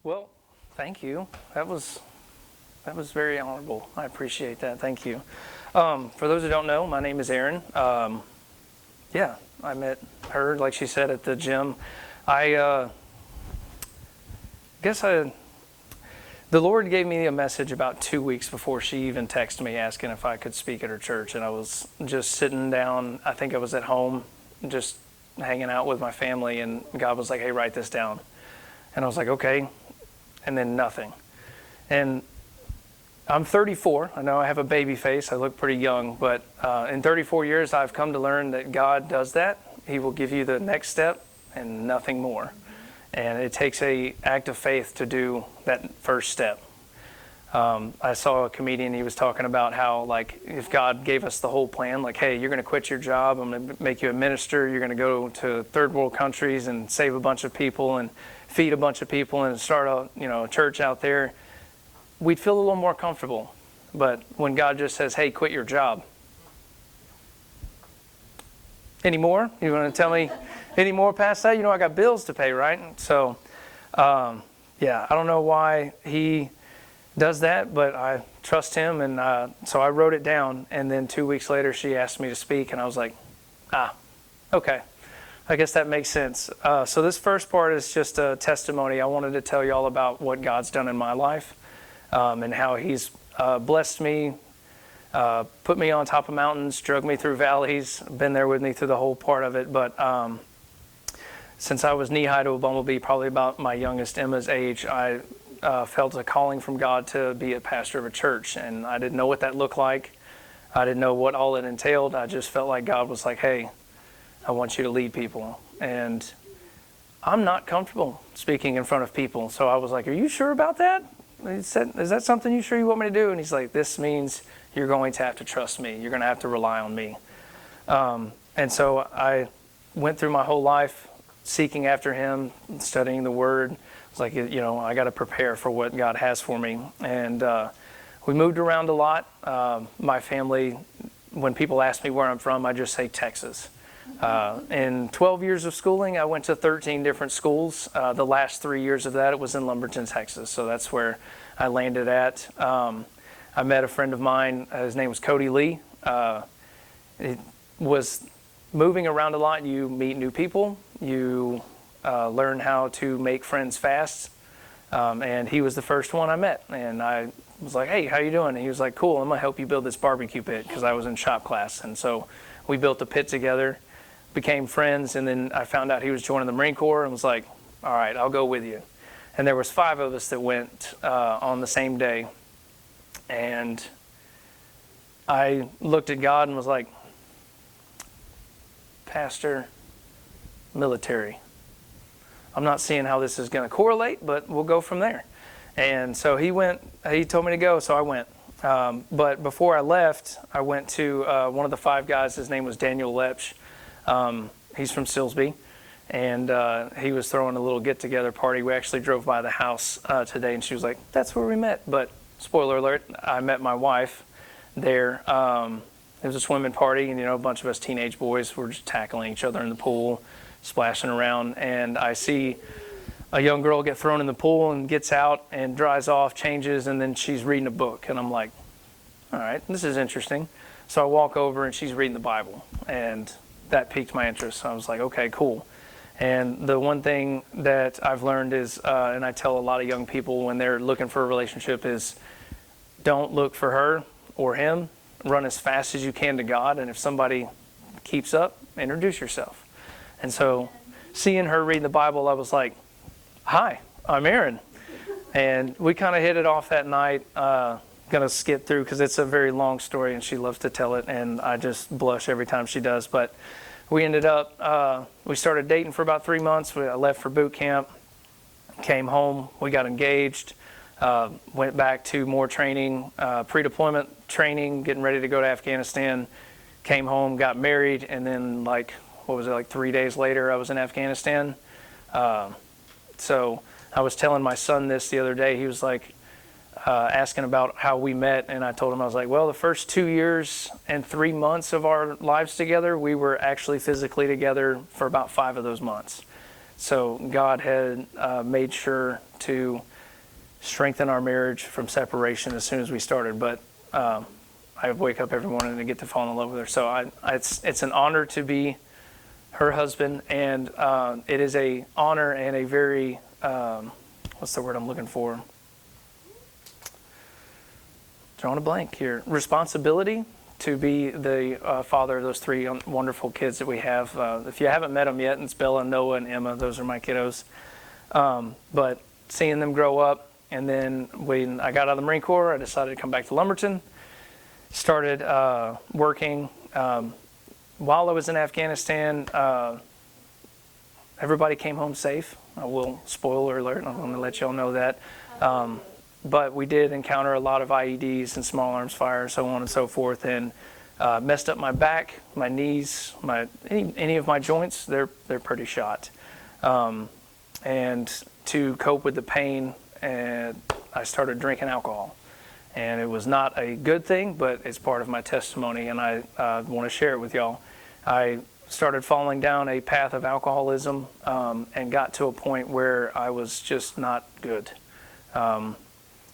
Well, thank you. That was very honorable. I appreciate that. Thank you. For those who don't know, my name is Aaron. Yeah, I met her, like she said, at the gym. I guess the Lord gave me a message about 2 weeks before she even texted me asking if I could speak at her church. And I was just sitting down. I think I was at home, just hanging out with my family. And God was like, hey, write this down. And I was like, okay. And then nothing. And I'm 34. I know I have a baby face. I look pretty young. But in 34 years, I've come to learn that God does that. He will give you the next step and nothing more. And it takes an act of faith to do that first step. I saw a comedian, he was talking about how, like, if God gave us the whole plan, like, hey, you're going to quit your job, I'm going to make you a minister, you're going to go to third world countries and save a bunch of people and feed a bunch of people and start a church out there, we'd feel a little more comfortable. But when God just says, hey, quit your job. Any more? You want to tell me any more past that? You know, I got bills to pay, right? So, I don't know why he does that, but I trust him. And so I wrote it down. And then 2 weeks later, she asked me to speak. And I was like, okay. I guess that makes sense. So this first part is just a testimony. I wanted to tell you all about what God's done in my life and how he's blessed me, put me on top of mountains, drug me through valleys, been there with me through the whole part of it. But since I was knee-high to a bumblebee, probably about my youngest Emma's age, I felt a calling from God to be a pastor of a church. And I didn't know what that looked like. I didn't know what all it entailed. I just felt like God was like, hey, I want you to lead people. And I'm not comfortable speaking in front of people. So I was like, are you sure about that? He said, is that something you sure you want me to do? And he's like, this means you're going to have to trust me. You're going to have to rely on me. And so I went through my whole life seeking after him, studying the word. It's like, I got to prepare for what God has for me. And we moved around a lot. My family, when people ask me where I'm from, I just say Texas. In 12 years of schooling, I went to 13 different schools. The last 3 years of that, it was in Lumberton, Texas. So that's where I landed at. I met a friend of mine. His name was Cody Lee. It was moving around a lot. You meet new people. You learn how to make friends fast. And he was the first one I met. And I was like, hey, how you doing? And he was like, cool, I'm going to help you build this barbecue pit, because I was in shop class. And so we built a pit together, became friends, and then I found out he was joining the Marine Corps and was like, all right, I'll go with you. And there was 5 of us that went on the same day. And I looked at God and was like, pastor, military. I'm not seeing how this is going to correlate, but we'll go from there. And so he told me to go, so I went. But before I left, I went to one of the 5 guys. His name was Daniel Lepsch. He's from Silsbee, and he was throwing a little get-together party. We actually drove by the house today, and she was like, that's where we met. But spoiler alert, I met my wife there. It was a swimming party, and a bunch of us teenage boys were just tackling each other in the pool, splashing around, and I see a young girl get thrown in the pool and gets out and dries off, changes, and then she's reading a book. And I'm like, all right, this is interesting. So I walk over and she's reading the Bible, and that piqued my interest. So I was like, okay, cool. And the one thing that I've learned is, and I tell a lot of young people when they're looking for a relationship, is don't look for her or him. Run as fast as you can to God. And if somebody keeps up, introduce yourself. And so seeing her read the Bible, I was like, hi, I'm Aaron. And we kind of hit it off that night. Going to skip through because it's a very long story and she loves to tell it, and I just blush every time she does. But we ended up, we started dating for about 3 months. I left for boot camp, came home, we got engaged, went back to more training, pre-deployment training, getting ready to go to Afghanistan, came home, got married, and then 3 days later I was in Afghanistan. So I was telling my son this the other day. He was like asking about how we met, and I told him, I was like, well, the first 2 years and 3 months of our lives together, we were actually physically together for about 5 of those months. So God had made sure to strengthen our marriage from separation as soon as we started. But I wake up every morning and get to fall in love with her. So it's an honor to be her husband, and it is a honor and a very what's the word I'm looking for? Drawing a blank here. Responsibility to be the father of those three wonderful kids that we have. If you haven't met them yet, it's Bella, Noah, and Emma. Those are my kiddos. But seeing them grow up, and then when I got out of the Marine Corps, I decided to come back to Lumberton. Started working. While I was in Afghanistan, everybody came home safe. I will, spoiler alert, I'm going to let y'all know that. But we did encounter a lot of IEDs and small arms fire, so on and so forth, and messed up my back, my knees, any of my joints. They're pretty shot. And to cope with the pain, I started drinking alcohol. And it was not a good thing, but it's part of my testimony, and I want to share it with y'all. I started falling down a path of alcoholism and got to a point where I was just not good.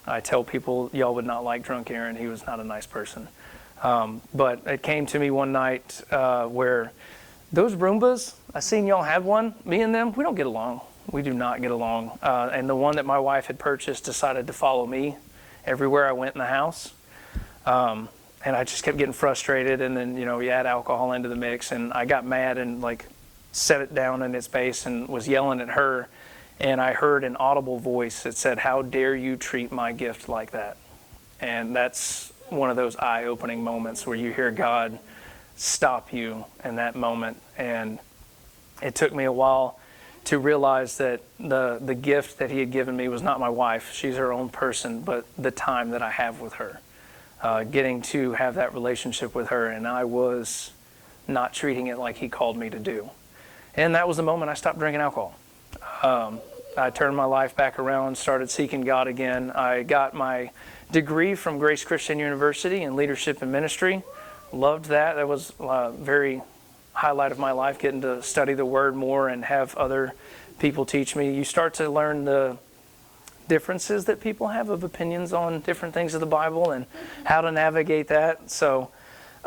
I tell people, y'all would not like drunk Aaron. He was not a nice person. But it came to me one night where those Roombas, I seen y'all have one. Me and them, we don't get along. We do not get along. And the one that my wife had purchased decided to follow me everywhere I went in the house. And I just kept getting frustrated, and then, you add alcohol into the mix, and I got mad and set it down in its base and was yelling at her, and I heard an audible voice that said, "How dare you treat my gift like that?" And that's one of those eye-opening moments where you hear God stop you in that moment. And it took me a while to realize that the gift that he had given me was not my wife. She's her own person, but the time that I have with her. Getting to have that relationship with her, and I was not treating it like he called me to do. And that was the moment I stopped drinking alcohol. I turned my life back around, started seeking God again. I got my degree from Grace Christian University in leadership and ministry. Loved that. That was a very highlight of my life, getting to study the Word more and have other people teach me. You start to learn the differences that people have of opinions on different things of the Bible and how to navigate that. So,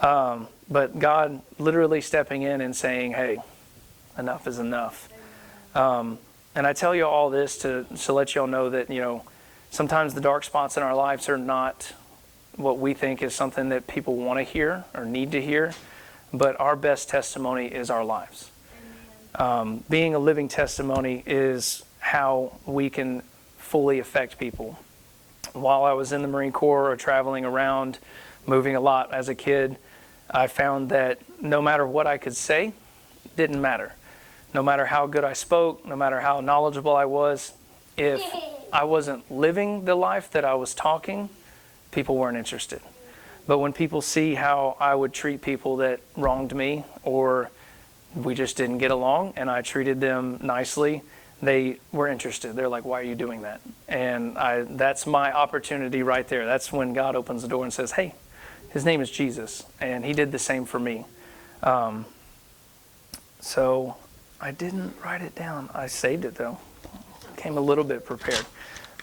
but God literally stepping in and saying, "Hey, enough is enough." And I tell you all this to let y'all know that, sometimes the dark spots in our lives are not what we think is something that people want to hear or need to hear, but our best testimony is our lives. Being a living testimony is how we can fully affect people. While I was in the Marine Corps or traveling around, moving a lot as a kid, I found that no matter what I could say, it didn't matter. No matter how good I spoke, no matter how knowledgeable I was, if I wasn't living the life that I was talking, people weren't interested. But when people see how I would treat people that wronged me, or we just didn't get along and I treated them nicely, they were interested. They're like, "Why are you doing that?" And that's my opportunity right there. That's when God opens the door and says, "Hey, his name is Jesus." And he did the same for me. So I didn't write it down. I saved it though. Came a little bit prepared.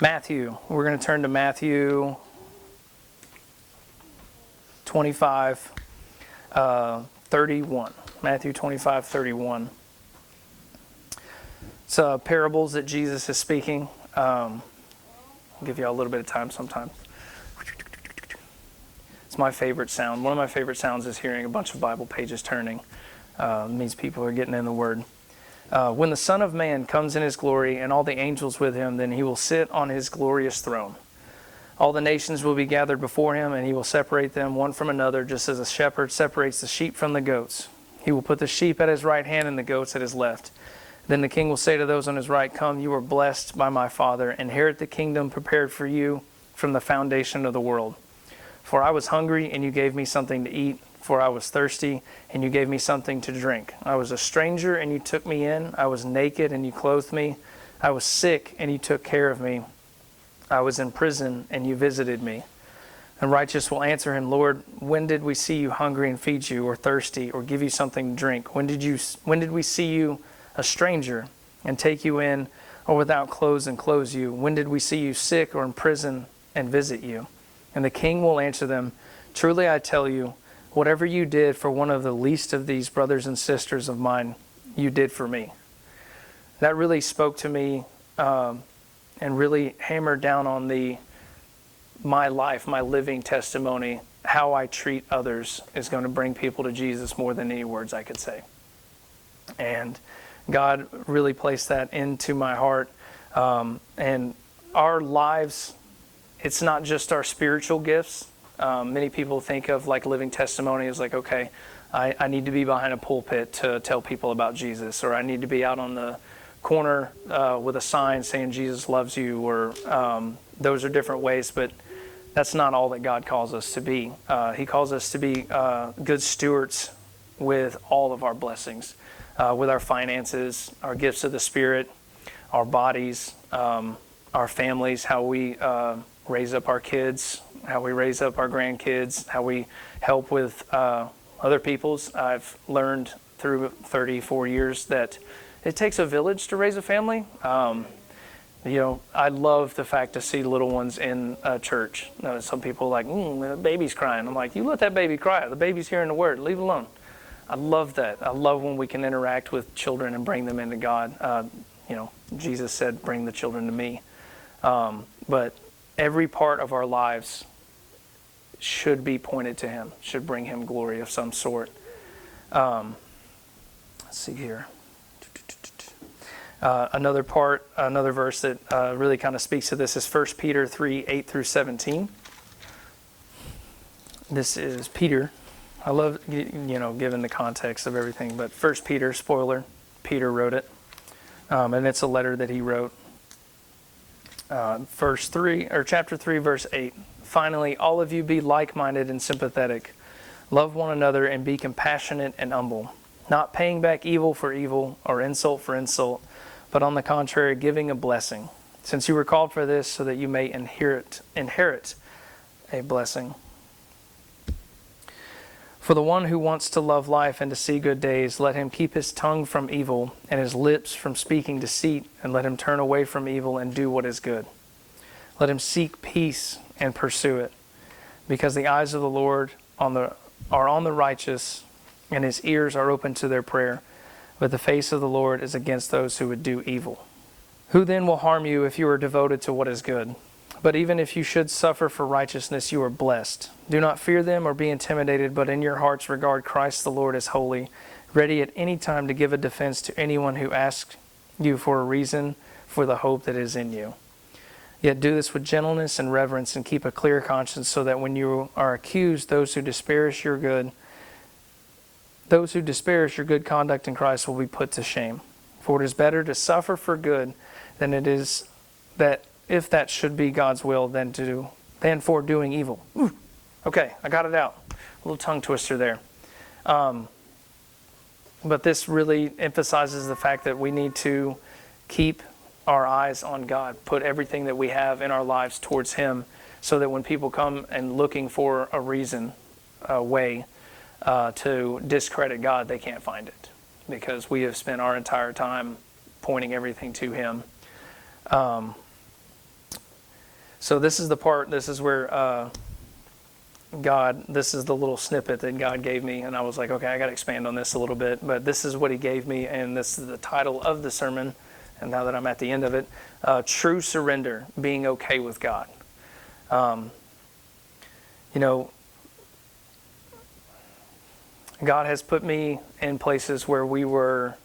Matthew. We're going to turn to Matthew 25, 31. Matthew 25, 31. It's parables that Jesus is speaking. I'll give you all a little bit of time sometimes. It's my favorite sound. One of my favorite sounds is hearing a bunch of Bible pages turning. It means people are getting in the Word. When the Son of Man comes in his glory and all the angels with him, then he will sit on his glorious throne. All the nations will be gathered before him, and he will separate them one from another, just as a shepherd separates the sheep from the goats. He will put the sheep at his right hand and the goats at his left. Then the king will say to those on his right, "Come, you are blessed by my Father. Inherit the kingdom prepared for you from the foundation of the world. For I was hungry, and you gave me something to eat. For I was thirsty, and you gave me something to drink. I was a stranger, and you took me in. I was naked, and you clothed me. I was sick, and you took care of me. I was in prison, and you visited me." And righteous will answer him, "Lord, when did we see you hungry and feed you, or thirsty, or give you something to drink? When did we see you a stranger and take you in, or without clothes and clothe you? When did we see you sick or in prison and visit you?" And the king will answer them, "Truly I tell you, whatever you did for one of the least of these brothers and sisters of mine, you did for me." That really spoke to me and really hammered down on my life, my living testimony. How I treat others is going to bring people to Jesus more than any words I could say. And God really placed that into my heart. And our lives, it's not just our spiritual gifts. Many people think of like living testimony as like, okay, I need to be behind a pulpit to tell people about Jesus, or I need to be out on the corner with a sign saying Jesus loves you, or those are different ways, but that's not all that God calls us to be. He calls us to be good stewards with all of our blessings, with our finances, our gifts of the Spirit, our bodies, our families, how we raise up our kids, how we raise up our grandkids, how we help with other people's. I've learned through 34 years that it takes a village to raise a family. I love the fact to see little ones in a church. Some people are like, the baby's crying. I'm like, you let that baby cry. The baby's hearing the word. Leave it alone. I love that. I love when we can interact with children and bring them into God. Jesus said, "Bring the children to me." But every part of our lives should be pointed to Him, should bring Him glory of some sort. Let's see here. Another verse that really kind of speaks to this is 1 Peter 3, 8 through 17. This is Peter. I love, given the context of everything, but 1 Peter, spoiler, Peter wrote it. And it's a letter that he wrote. Chapter 3, verse 8. "Finally, all of you be like-minded and sympathetic. Love one another and be compassionate and humble, not paying back evil for evil or insult for insult, but on the contrary, giving a blessing, since you were called for this, so that you may inherit a blessing. For the one who wants to love life and to see good days, let him keep his tongue from evil and his lips from speaking deceit, and let him turn away from evil and do what is good. Let him seek peace and pursue it, because the eyes of the Lord are on the righteous, and His ears are open to their prayer. But the face of the Lord is against those who would do evil. Who then will harm you if you are devoted to what is good? But even if you should suffer for righteousness, you are blessed. Do not fear them or be intimidated, but in your hearts regard Christ the Lord as holy, ready at any time to give a defense to anyone who asks you for a reason for the hope that is in you. Yet do this with gentleness and reverence, and keep a clear conscience, so that when you are accused, those who disparage your good conduct in Christ will be put to shame. For it is better to suffer for good than it is that, if that should be God's will, than for doing evil. Ooh. Okay, I got it out. A little tongue twister there. But this really emphasizes the fact that we need to keep our eyes on God, put everything that we have in our lives towards Him, so that when people come and looking for a reason, a way to discredit God, they can't find it, because we have spent our entire time pointing everything to Him. So this is the part, this is where this is the little snippet that God gave me, and I was like, okay, I got to expand on this a little bit, but this is what He gave me, and this is the title of the sermon, and now that I'm at the end of it, True Surrender, Being Okay with God. God has put me in places where we were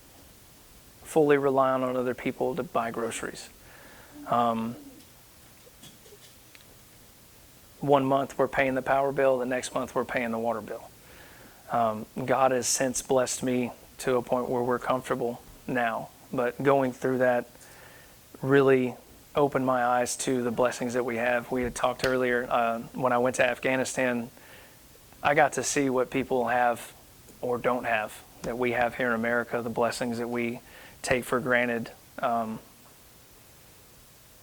fully relying on other people to buy groceries. 1 month we're paying the power bill, the next month we're paying the water bill. God has since blessed me to a point where we're comfortable now, but going through that really opened my eyes to the blessings that we have. We had talked earlier, when I went to Afghanistan, I got to see what people have or don't have that we have here in America, the blessings that we take for granted.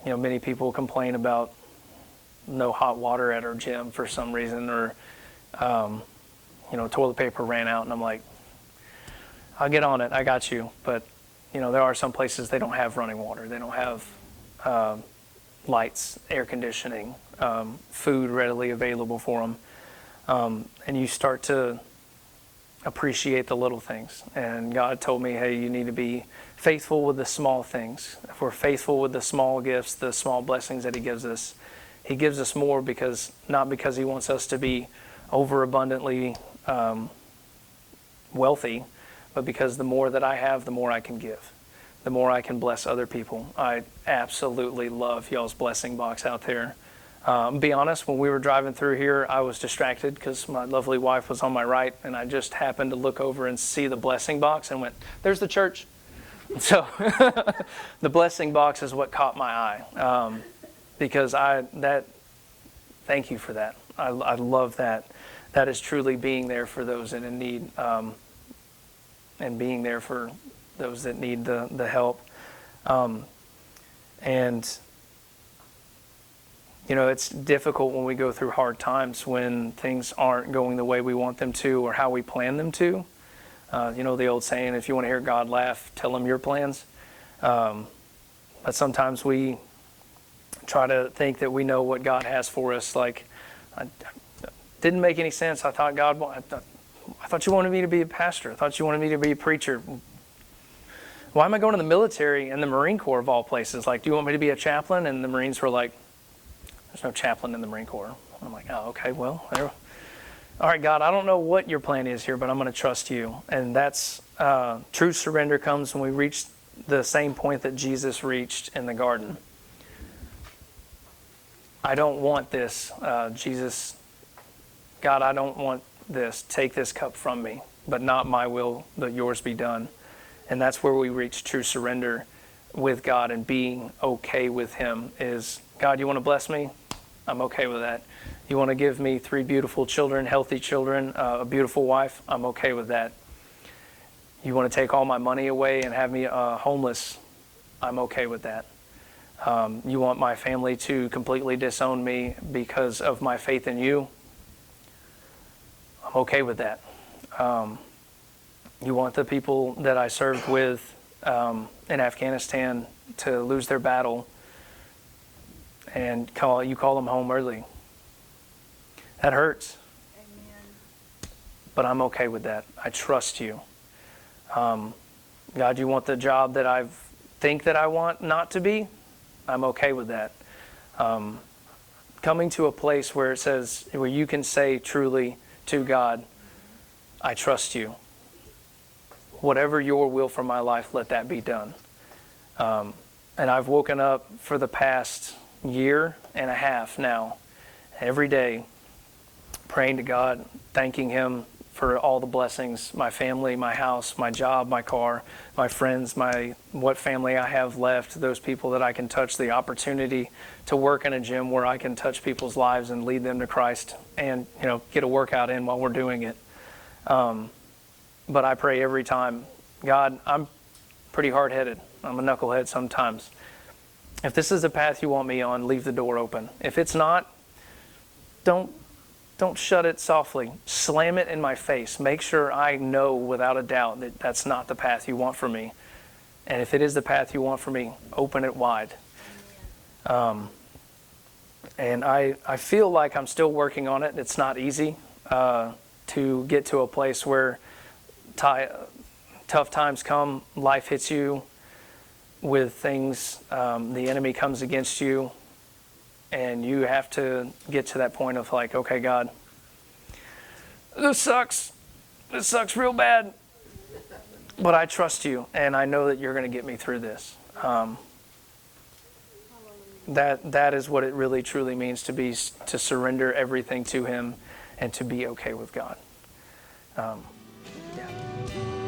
Many people complain about no hot water at our gym for some reason, or toilet paper ran out, and I'm like, I'll get on it, I got you. But there are some places they don't have running water. They don't have lights, air conditioning, food readily available for them. And you start to appreciate the little things. And God told me, hey, you need to be faithful with the small things. If we're faithful with the small gifts, the small blessings that He gives us more not because He wants us to be overabundantly wealthy, but because the more that I have, the more I can give, the more I can bless other people. I absolutely love y'all's blessing box out there. Be honest, when we were driving through here, I was distracted because my lovely wife was on my right, and I just happened to look over and see the blessing box and went, there's the church. So the blessing box is what caught my eye, because thank you for that. I love that. That is truly being there for those in need, and being there for those that need the help. And it's difficult when we go through hard times, when things aren't going the way we want them to or how we plan them to. The old saying, if you want to hear God laugh, tell Him your plans. But sometimes we try to think that we know what God has for us. Like, didn't make any sense. I thought you wanted me to be a pastor. I thought you wanted me to be a preacher. Why am I going to the military and the Marine Corps of all places? Like, do you want me to be a chaplain? And the Marines were like, there's no chaplain in the Marine Corps. I'm like, oh, okay, well, all right, God, I don't know what your plan is here, but I'm going to trust you. And that's true surrender comes when we reach the same point that Jesus reached in the garden. I don't want this, Jesus. God, I don't want this. Take this cup from me, but not my will, but yours be done. And that's where we reach true surrender with God and being okay with Him is, God, you want to bless me? I'm okay with that. You want to give me 3 beautiful children, healthy children, a beautiful wife? I'm okay with that. You want to take all my money away and have me homeless? I'm okay with that. You want my family to completely disown me because of my faith in you? I'm okay with that. You want the people that I served with in Afghanistan to lose their battle and call them home early. That hurts. Amen. But I'm okay with that. I trust you. God, you want the job that I think that I want not to be? I'm okay with that. Coming to a place where you can say truly to God, I trust you. Whatever your will for my life, let that be done. And I've woken up for the past year and a half now, every day, praying to God, thanking Him for all the blessings, my family, my house, my job, my car, my friends, what family I have left, those people that I can touch, the opportunity to work in a gym where I can touch people's lives and lead them to Christ and, get a workout in while we're doing it. But I pray every time, God, I'm pretty hard-headed. I'm a knucklehead sometimes. If this is the path you want me on, leave the door open. If it's not, don't shut it softly. Slam it in my face. Make sure I know without a doubt that that's not the path you want for me. And if it is the path you want for me, open it wide. And I feel like I'm still working on it. It's not easy to get to a place where tough times come, life hits you with things, the enemy comes against you, and you have to get to that point of like, okay, God, this sucks real bad, but I trust you, and I know that you're going to get me through this. That is what it really truly means to surrender everything to Him and to be okay with God. Yeah.